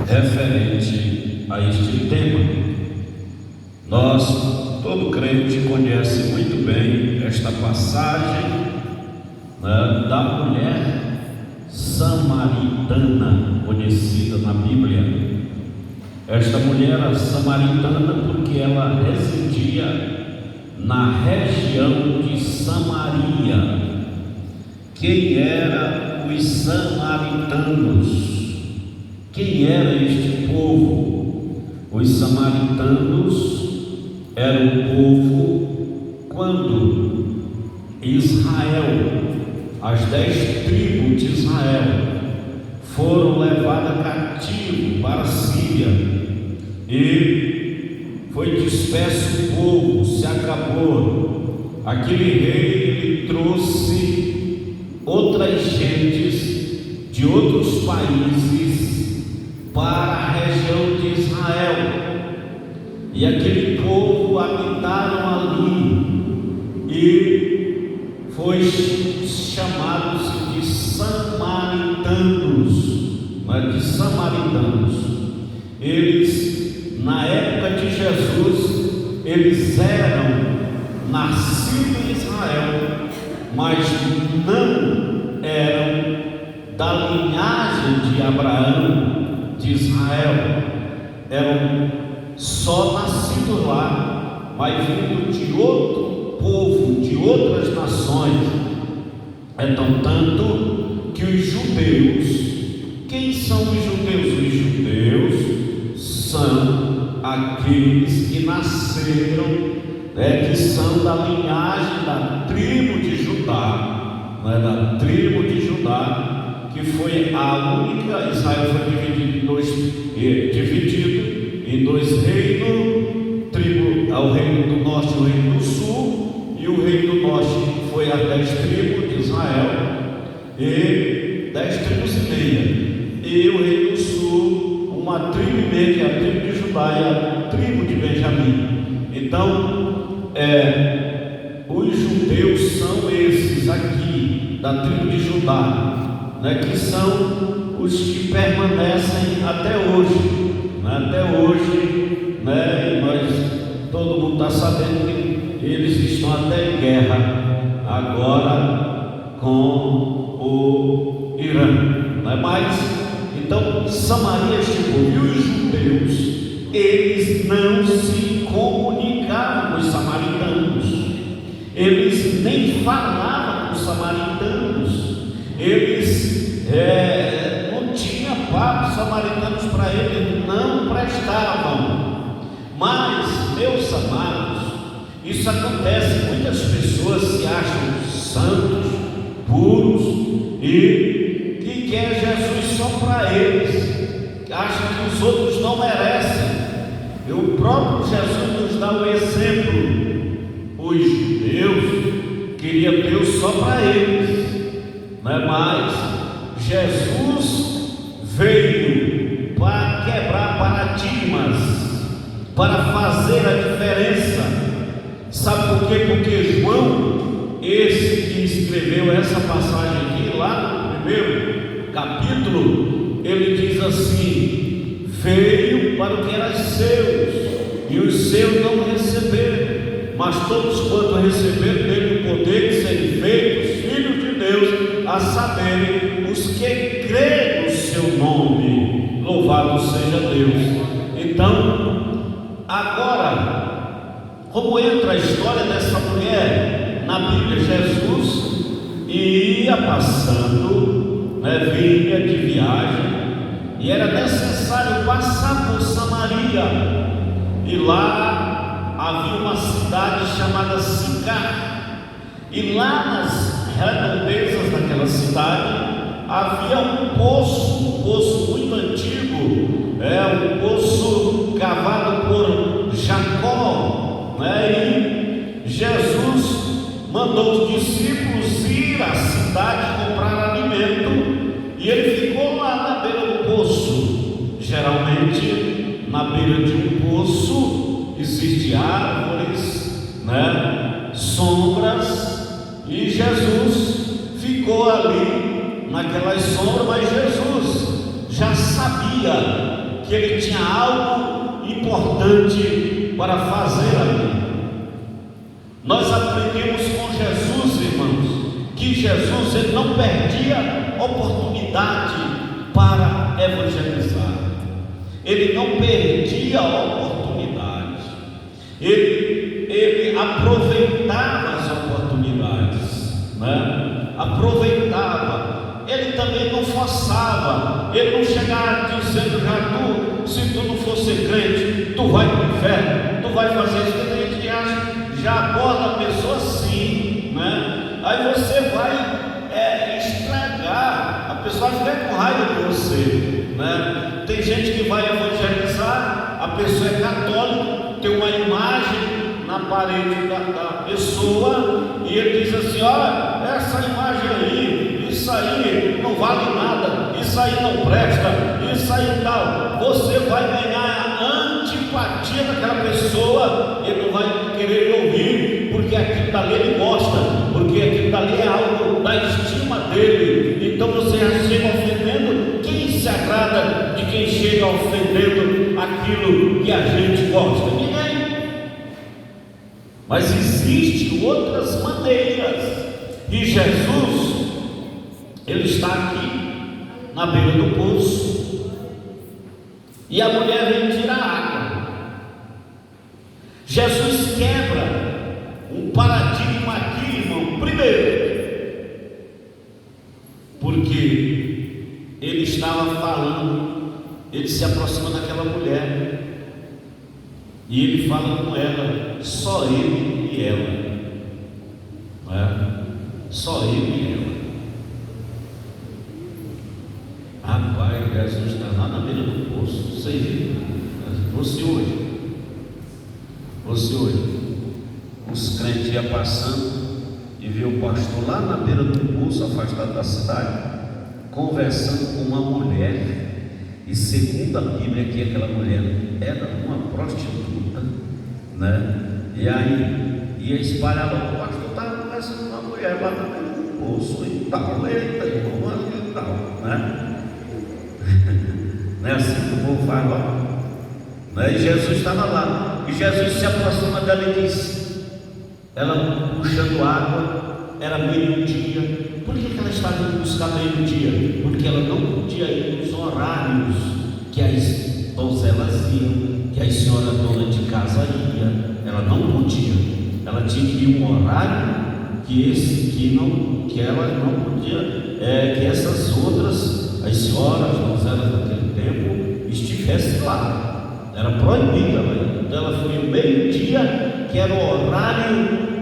referente a este tema. Todo crente conhece muito bem esta passagem, né, da mulher samaritana, conhecida na Bíblia. Esta mulher era samaritana porque ela residia na região de Samaria. Quem eram os samaritanos? Quem era este povo? Os samaritanos eram o povo quando Israel, as 10 tribos de Israel, foram levadas cativo para a Síria e foi disperso o povo, se acabou. Aquele rei, ele trouxe outras gentes de outros países para a região de Israel, e aquele povo habitaram ali e foi chamado de samaritanos, de samaritanos. Eles, na época de Jesus, eles eram nascidos em Israel, mas não eram da linhagem de Abraão, de Israel. Eram só nascidos lá, mas vindo de outro povo, de outras nações. Então, tanto que os judeus, quem são os judeus? Os judeus são aqueles que nasceram, que são da linhagem da tribo de Judá, da tribo de Judá, que foi a única. Israel foi dividido em dois reinos, o reino do norte e o reino do sul, e o reino do norte foi as 10 tribos de Israel, e 10 tribos e meia, e o reino do sul, uma tribo e meia, que é a tribo de Judá e a tribo de Benjamim. Então, os judeus são esses aqui, da tribo de Judá, que são os que permanecem até hoje. Até hoje, todo mundo está sabendo que eles estão até em guerra agora com o Irã, Mas, então, Samaria chegou, e os judeus, eles não se comunicavam com os samaritanos, eles nem falavam com os samaritanos, eles não tinham papo. Os samaritanos para eles não prestavam. Mas, meus amados, isso acontece. Muitas pessoas se acham santos, puros e que quer Jesus só para eles, acham que os outros não merecem. E o próprio Jesus nos dá um exemplo. Os judeus queriam Deus só para eles, mas Jesus veio para quebrar paradigmas, para fazer a diferença. Sabe por quê? Porque João, esse que escreveu essa passagem aqui, lá no primeiro capítulo, ele diz assim: veio para o que era seus, e os seus não receberam, mas todos quanto receberam dele o poder de serem feitos filhos de Deus, a saberem os que creem no seu nome. Louvado seja Deus. Então, agora, como entra a história dessa mulher na Bíblia? Jesus ia passando, vinha de viagem, e era necessário passar por Samaria, e lá havia uma cidade chamada Sicar, e lá nas redondezas daquela cidade havia um poço muito antigo, um poço cavado por Jacó, e Jesus mandou os discípulos ir à cidade comprar alimento, e ele ficou lá na beira do poço. Geralmente, na beira de um poço existem árvores, sombras, e Jesus ficou ali naquelas sombras, mas Jesus já sabia que ele tinha algo importante para fazer ali. Nós aprendemos com Jesus, irmãos, que Jesus ele não perdia oportunidade para evangelizar. Ele não perdia oportunidade. Ele aproveitava as oportunidades, né? Aproveitava. Ele também não forçava. Ele não chegava dizendo: já se tu não for ser crente, tu vai para o inferno, tu vai fazer isso. Que tem gente que acha, já aborda a pessoa assim, né? Aí você vai estragar, a pessoa vai ficar com raiva de você, né? Tem gente que vai evangelizar, a pessoa é católica, tem uma imagem na parede da pessoa, e ele diz assim: olha, essa imagem aí, isso aí não vale nada, isso aí não presta, isso aí tal. Você vai ganhar a antipatia daquela pessoa, ele não vai querer ouvir, porque aquilo dali ele gosta, porque aquilo dali é algo da estima dele. Então você já chega ofendendo. Quem se agrada de quem chega ofendendo aquilo que a gente gosta? Ninguém. Mas existem outras maneiras, e Jesus ele está aqui na beira do poço, e a mulher vem tirar água. Jesus quebra um paradigma aqui, irmão. Primeiro, porque ele estava falando, ele se aproxima daquela mulher, e ele fala com ela, só ele e ela, né? Só ele e ela. Rapaz, Jesus está lá na beira do poço. Você viu? Você hoje, os crentes iam passando e viu o pastor lá na beira do poço, afastado da cidade, conversando com uma mulher. E segundo a Bíblia, que aquela mulher era uma prostituta, né? E aí ia espalhar, o pastor estava conversando com uma mulher lá na beira do poço e tal, eita, irmão, e tal, né? Não é assim que o povo fala, né? E Jesus estava lá, e Jesus se aproxima dela e diz, ela puxando água, era meio-dia. Por que ela estava indo buscar meio-dia? Porque ela não podia ir nos horários que as donzelas iam, que a senhora dona de casa ia. Ela não podia. Ela tinha que ir um horário que ela não podia, que essas outras, as senhoras, as donzelas daquele tempo, estivessem lá. Era proibido ela ir. Então ela foi o meio-dia, que era o horário,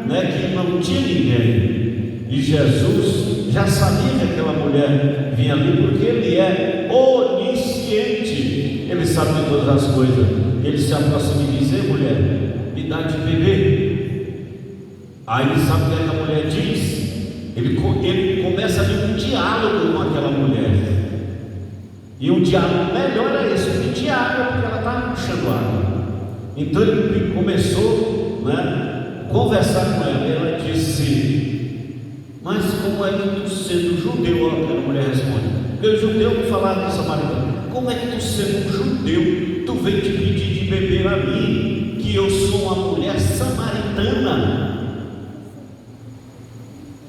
né, que não tinha ninguém. E Jesus já sabia que aquela mulher vinha ali, porque ele é onisciente, ele sabe de todas as coisas. Ele se aproxima e diz: ei, mulher, me dá de beber. Aí ele sabe o que a mulher diz. Ele começa a ter um diálogo com aquela mulher, e um diálogo melhor é esse, pedir água, porque ela estava puxando água. Então ele começou, né, a conversar com ela. Ela disse: mas como é que tu, sendo judeu, a mulher responde, porque o judeu que falava com samaritano, como é que tu, sendo um judeu, tu vem te pedir de beber a mim, que eu sou uma mulher samaritana?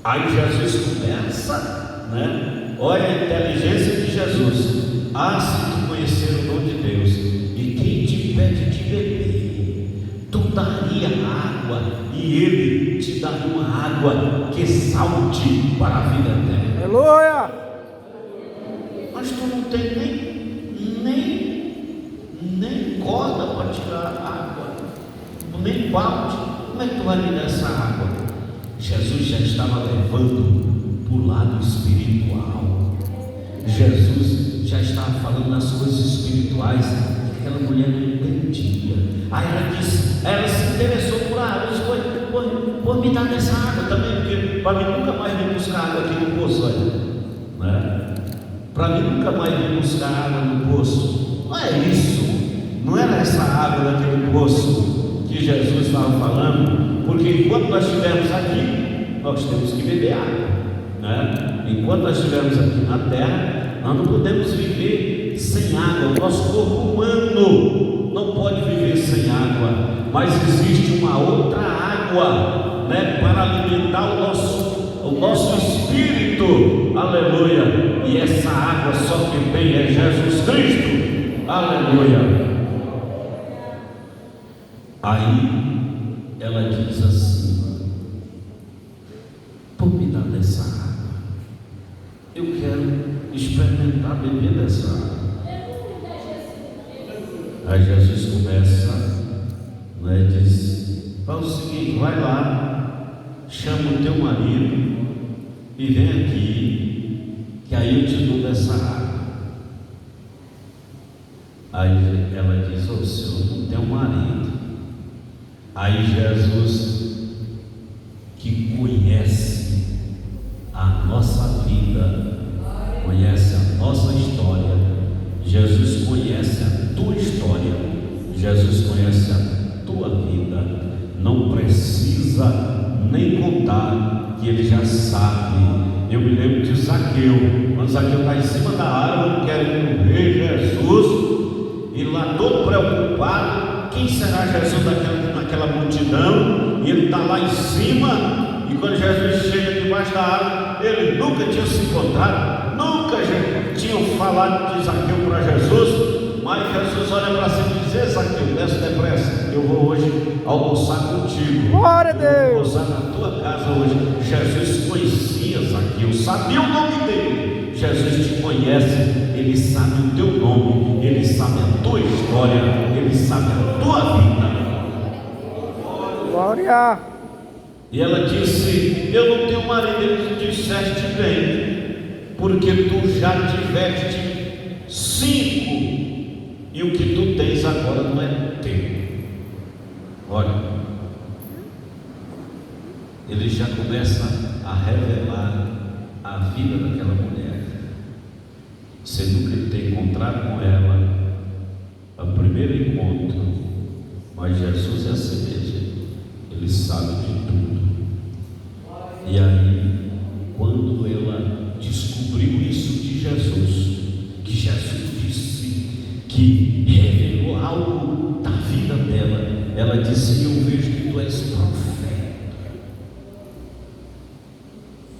Aí Jesus começa, né? Olha a inteligência de Jesus. Ah, se tu conhecer o dom de Deus, e quem te pede de beber, tu daria água, e ele te daria uma água que salte para a vida eterna. Aleluia! Mas tu não tem nem corda para tirar água, nem balde. Como é que tu vai me dar essa água? Jesus já estava levando para o lado espiritual. Jesus já estava falando das coisas espirituais que aquela mulher não entendia. Aí ela se interessou por água. Ela disse: pô, me dá dessa água também, porque para mim nunca mais vir buscar água aqui no poço, né? Para mim nunca mais vir buscar água no poço. Não é isso, não era essa água daquele poço que Jesus estava falando, porque enquanto nós estivermos aqui, nós temos que beber água, né? Enquanto nós estivermos aqui na terra, nós não podemos viver sem água. O nosso corpo humano não pode viver sem água, mas existe uma outra água, né, para alimentar o nosso espírito, aleluia, e essa água só quem tem é Jesus Cristo, aleluia. Aí ela diz assim: por me dar dessa água, eu quero experimentar beber dessa água. Aí Jesus começa, né, diz: faz o seguinte, vai lá, chama o teu marido e vem aqui, que aí eu te dou dessa água. Aí ela diz: ô Senhor, não tenho marido. Aí Jesus, que conhece a nossa vida, conhece a nossa história, Jesus conhece a tua história, Jesus conhece a tua vida, não precisa nem contar, que ele já sabe. Eu me lembro de Zaqueu, quando Zaqueu está em cima da árvore, querendo ver Jesus, e lá todo preocupado, quem será Jesus naquela multidão? E ele está lá em cima, e quando Jesus chega debaixo da árvore, ele nunca tinha se encontrado, nunca tinham falado de Zaqueu para Jesus, mas Jesus olha para cima e diz: Zaqueu, desce depressa, eu vou hoje almoçar contigo. Glória a Deus! Eu vou almoçar na tua casa hoje. Jesus conhecia Zaqueu, sabia o nome dele. Jesus te conhece, ele sabe o teu nome, ele sabe a tua história, ele sabe a tua vida. Glória! E ela disse: eu não tenho marido. Ele disseste bem, porque tu já tiveste 5, e o que tu tens agora não é teu. Olha, ele já começa a revelar a vida daquela mulher, sendo que ele tem encontrado com ela o primeiro encontro, mas Jesus é assim mesmo, ele sabe de tudo. E aí, quando ela descobriu isso de Jesus, que Jesus disse, que revelou algo da vida dela, ela disse: eu vejo que tu és profeta.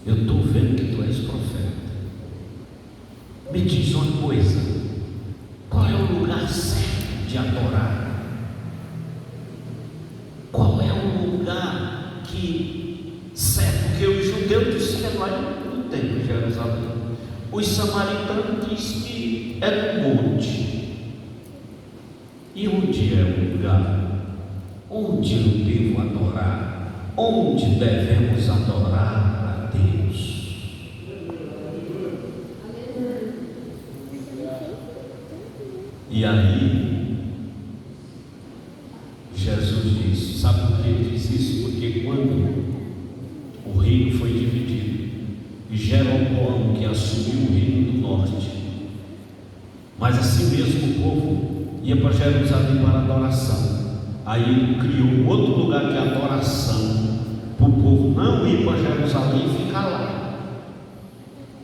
Eu estou vendo que tu és profeta. Me diz uma coisa: qual é o lugar certo de adorar? Qual é o lugar certo? Porque os judeus disseram lá no templo de Jerusalém, os samaritanos dizem que é no monte. E onde é o lugar? Onde eu devo adorar? Onde devemos adorar a Deus? E aí, Jesus disse, sabe por que ele diz isso? Porque quando o reino foi dividido, e Jeroboão, que assumiu o reino do norte, mas assim mesmo o povo ia para Jerusalém para adoração, aí ele criou outro lugar de adoração, para o povo não ir para Jerusalém e ficar lá,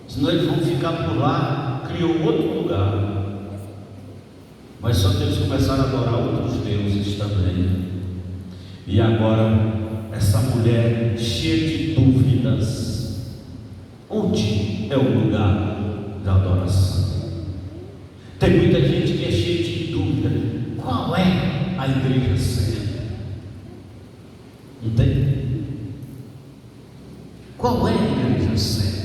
senão eles vão ficar por lá. Criou outro lugar. Mas só que eles começaram a adorar outros deuses também. E agora, essa mulher cheia de dúvidas, onde é o lugar da adoração? Tem muita gente que é cheia de dúvida: qual é a igreja certa? Não tem? Qual é a igreja certa?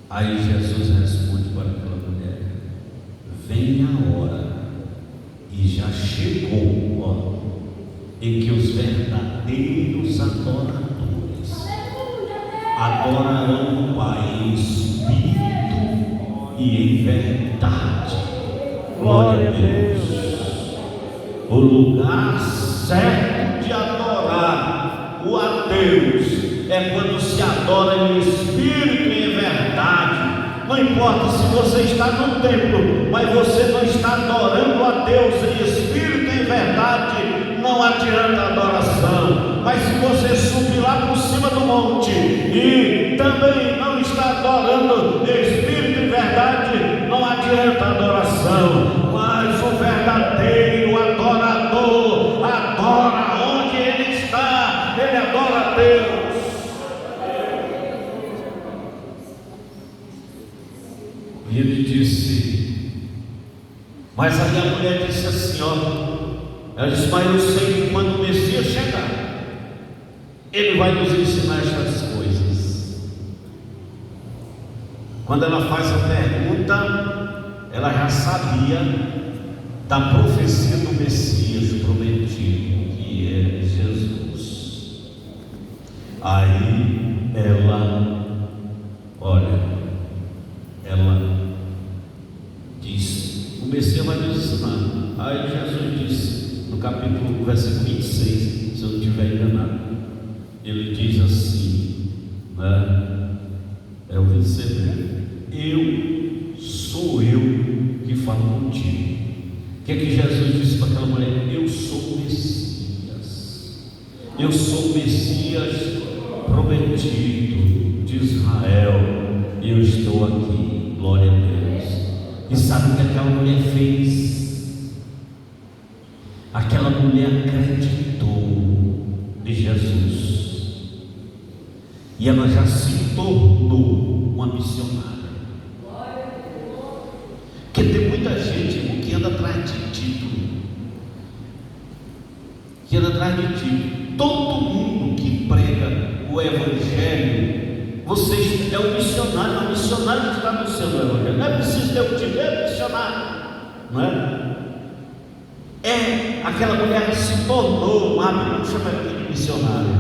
Aí Jesus responde para aquela mulher: vem a hora, e já chegou, ó, em que os verdadeiros adoradores adorarão o Pai em espírito e em verdade. Glória a Deus. O lugar certo de adorar a Deus é quando se adora em espírito e em verdade. Não importa se você está no templo, mas você não está adorando a Deus em espírito e em verdade, não adianta a adoração. Mas se você subir lá por cima do monte e também não está adorando em espírito e verdade, não adianta adoração, mas o verdadeiro adorador adora onde ele está, ele adora a Deus. E ele disse, mas aí a mulher disse assim, ela disse, mas eu sei que quando o Messias chegar, ele vai nos ensinar estas coisas. Quando ela faz a pergunta, ela já sabia da profecia do Messias prometido, que é Jesus. Aí ela diz, o Messias vai nos ensinar. Aí Jesus disse, no capítulo, versículo 26, se eu não estiver enganado, ele diz assim, é o 26, sou eu que falo contigo. O que é que Jesus disse para aquela mulher? Eu sou o Messias, eu sou o Messias prometido de Israel, eu estou aqui, glória a Deus. E sabe o que aquela mulher fez? Aquela mulher acreditou em Jesus, e ela já se tornou uma missionária. Porque tem muita gente que anda atrás de título, todo mundo que prega o Evangelho, vocês é o missionário, que está anunciando o Evangelho. Não é preciso ter o título, é missionário, não é? Aquela mulher se tornou, não chama ela de missionária,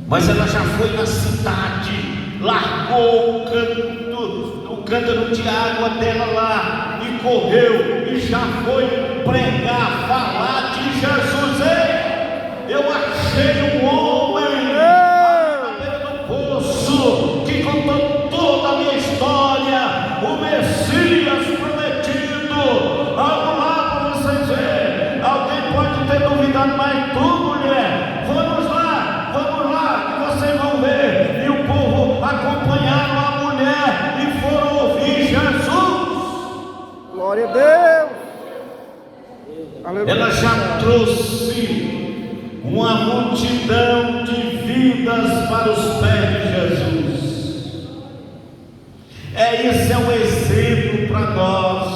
mas ela já foi na cidade, largou o cântaro de água dela lá e correu e já foi pregar, falar de Jesus. Ei, eu achei um homem na beira do poço que contou toda a minha história, o Messias prometido. Vamos lá para vocês verem. Alguém pode ter duvidado, mas tu, mulher, vamos lá, que vocês vão ver. E o povo acompanharam a mulher e foram ouvir Jesus. Glória a Deus. Aleluia. Ela já trouxe uma multidão de vidas para os pés de Jesus. Esse é um exemplo para nós.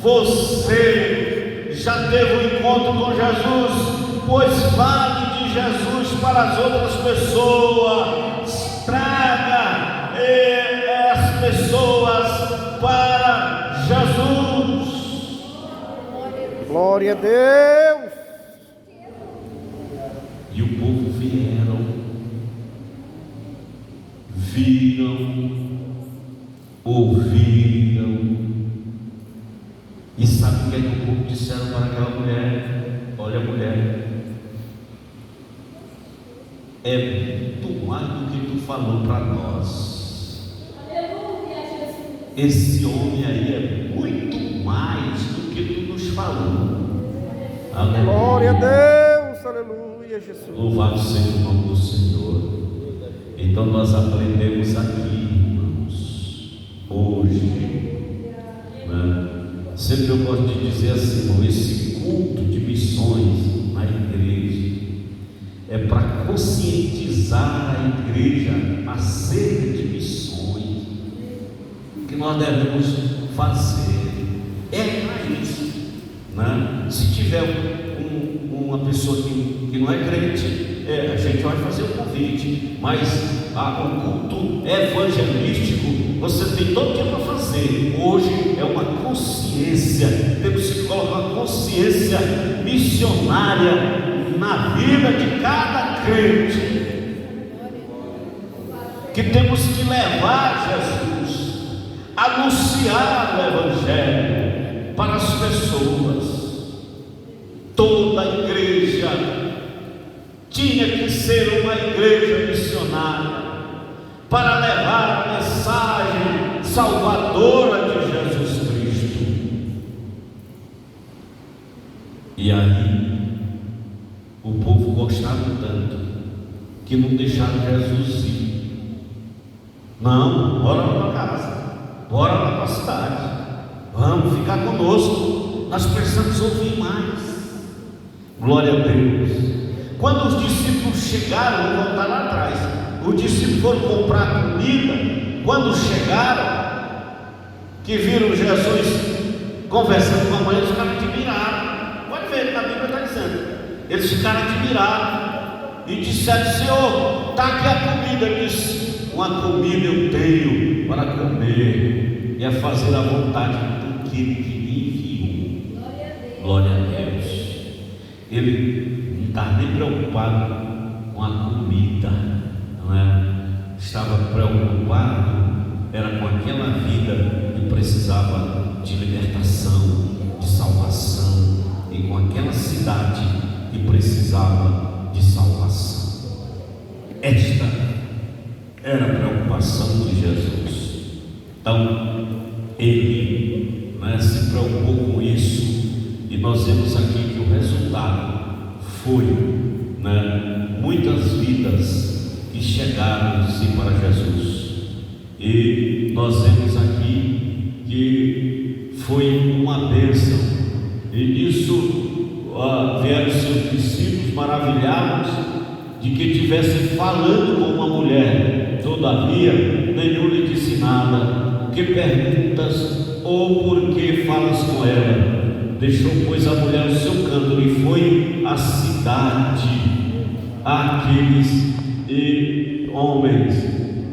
Você já teve um encontro com Jesus, pois fale de Jesus para as outras pessoas, traga as pessoas para Jesus. Glória a Deus. E o povo viram, ouviram. E sabe o que é que o povo disseram para aquela mulher? Olha, mulher, é muito mais do que tu falou para nós. Esse homem aí é muito mais do que tu nos falou. Aleluia. Glória a Deus, aleluia, Jesus. Louvado seja o nome do Senhor. Então nós aprendemos aqui, irmãos, hoje, né? Sempre eu gosto de dizer assim, irmão, esse culto de missões na igreja é para conscientizar a igreja acerca de missões que nós devemos fazer. É para isso, né? Se tiver uma pessoa que não é crente, a gente vai fazer o convite, mas o culto evangelístico você tem todo dia para fazer. Hoje é uma consciência, temos que colocar uma consciência missionária na vida de cada crente, que temos que levar Jesus, anunciar o Evangelho para as pessoas. Toda a igreja tinha que ser uma igreja missionária para levar a mensagem salvadora de Jesus Cristo. E aí o povo gostava tanto que não deixaram Jesus ir. Não, bora para casa. bora lá para a cidade, vamos ficar conosco, nós precisamos ouvir mais. Glória a Deus. Quando os discípulos chegaram, vou voltar lá atrás, os discípulos foram comprar comida. Quando chegaram, que viram Jesus conversando com a mulher, eles ficaram admirados. Pode ver, na Bíblia está dizendo, eles ficaram admirados e disseram: Senhor, está aqui a comida. Ele disse: uma comida eu tenho para comer, e é fazer a vontade daquele que me enviou. Glória a Deus. Ele não estava nem preocupado com a comida, não é? Estava preocupado era com aquela vida que precisava de libertação, de salvação, e com aquela cidade que precisava de salvação. Esta era a preocupação de Jesus. Então ele se preocupou com isso, e nós vemos aqui que o resultado foi muitas vidas que chegaram-se para Jesus. E nós vemos aqui que foi uma bênção, e nisso vieram seus discípulos maravilhados de que estivesse falando com uma mulher. Todavia nenhum lhe disse nada. O que perguntas, ou por que falas com ela? Deixou, pois, a mulher o seu cântaro e foi à cidade àqueles homens: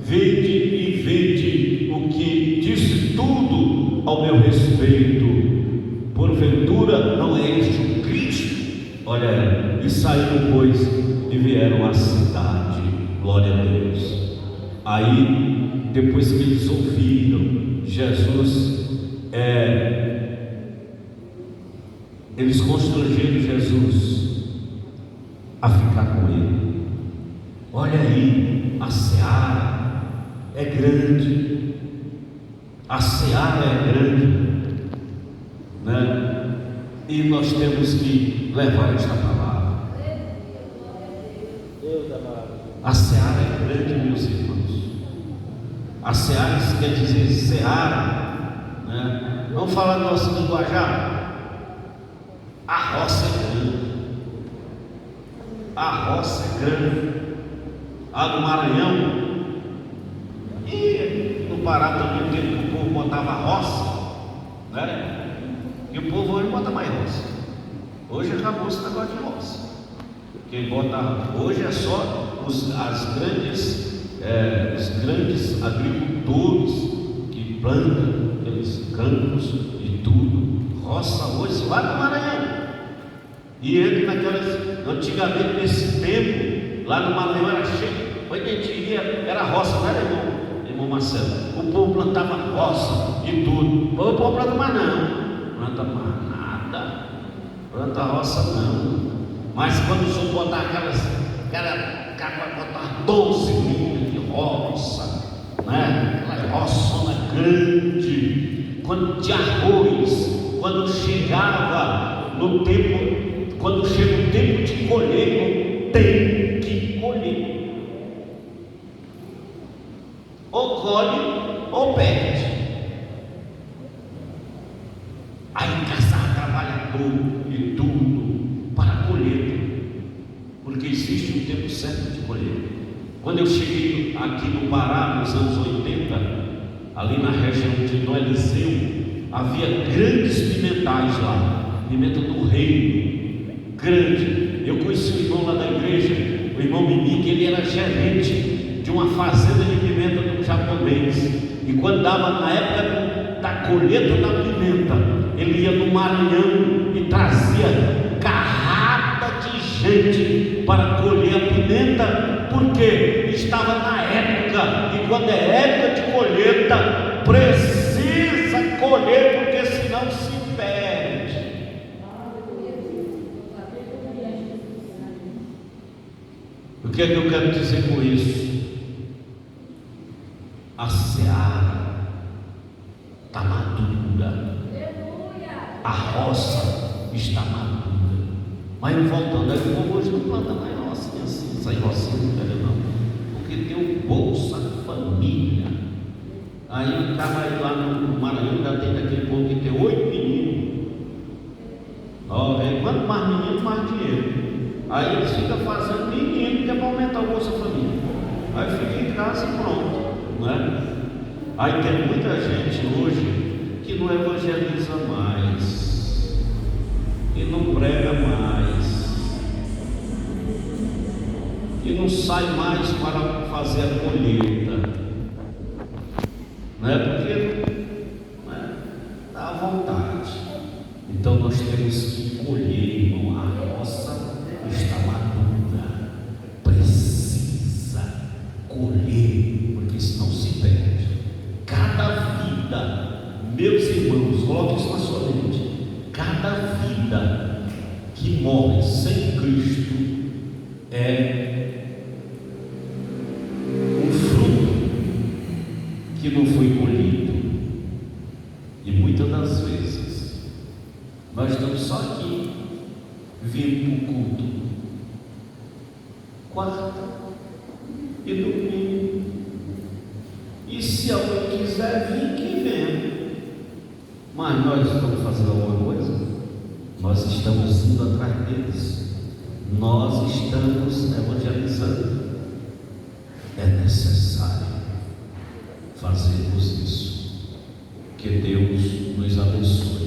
vinde e vede o que disse tudo ao meu respeito. Porventura não é este o Cristo? Olha, e saíram, pois, e vieram à cidade. Glória a Deus. Aí, depois que eles ouviram Jesus, eles constrangeram Jesus a ficar com ele. Olha aí, a seara é grande, a seara é grande, e nós temos que levar esta palavra. A seara é grande, meus irmãos. A seara quer dizer seara, Vamos falar do nosso linguajar. A roça é grande. A roça é grande. A do Maranhão e no Pará também, tempo que o povo botava roça, e o povo hoje bota mais roça. Hoje acabou esse negócio de roça. Quem bota hoje é só os grandes agricultores que plantam aqueles campos e tudo. Roça hoje lá no Maranhão. E ele antigamente, nesse tempo, lá no Maranhão era cheio. Quando a gente ia, era roça, não era, irmão Marcelo? O povo plantava roça e tudo. O povo planta mais não, planta mais nada, planta roça não. Mas quando o senhor botar aquela botar 12 linhas de roça, aquela roçona grande, de arroz, quando chegava no tempo, quando chega o tempo de colher, tem que colher. Ou colhe ou perde. Aí caçar trabalhador e tudo para a colheita, porque existe um tempo certo de colher. Quando eu cheguei aqui no Pará nos anos 80, ali na região de Nó Eliseu, havia grandes pimentais lá, pimenta do reino, grande. Eu conheci o irmão lá da igreja, o irmão Mimi, que ele era gerente de uma fazenda de pimenta do japonês, e quando dava na época da colheita da pimenta, ele ia no Maranhão e trazia carrada de gente para colher a pimenta, porque estava na época, e quando é época de colheita, precisa colher, porque senão se perde. O que é que eu quero dizer com isso? A seara está madura, a roça está madura. Mas voltando, aí o povo hoje não planta mais roça, assim, sai rocinha, não quero não, porque tem o Bolsa Família. Aí o cara vai lá no Maranhão, já tem daquele povo que tem 8 meninos. Ó, quanto mais menino, mais dinheiro. Aí eles ficam fazendo menino que é para aumentar o Bolsa Família. Aí fica em casa e pronto, né? Aí tem muita gente hoje que não evangeliza mais, e não prega mais, e não sai mais para fazer a colheita, né? Porque né, dá vontade. Então nós temos que colher, irmão. A roça está madura, precisa colher, porque senão se perde. Cada vida, meus irmãos, coloque isso na sua mente. Cada vida que morre sem Cristo é um fruto que não foi colhido. E muitas das vezes nós estamos só aqui vindo para o culto, quarta e domingo. E se alguém quiser vir, que venha. Mas nós estamos fazendo alguma coisa? Nós estamos indo atrás deles. Nós estamos evangelizando. É necessário fazermos isso. Que Deus nos abençoe.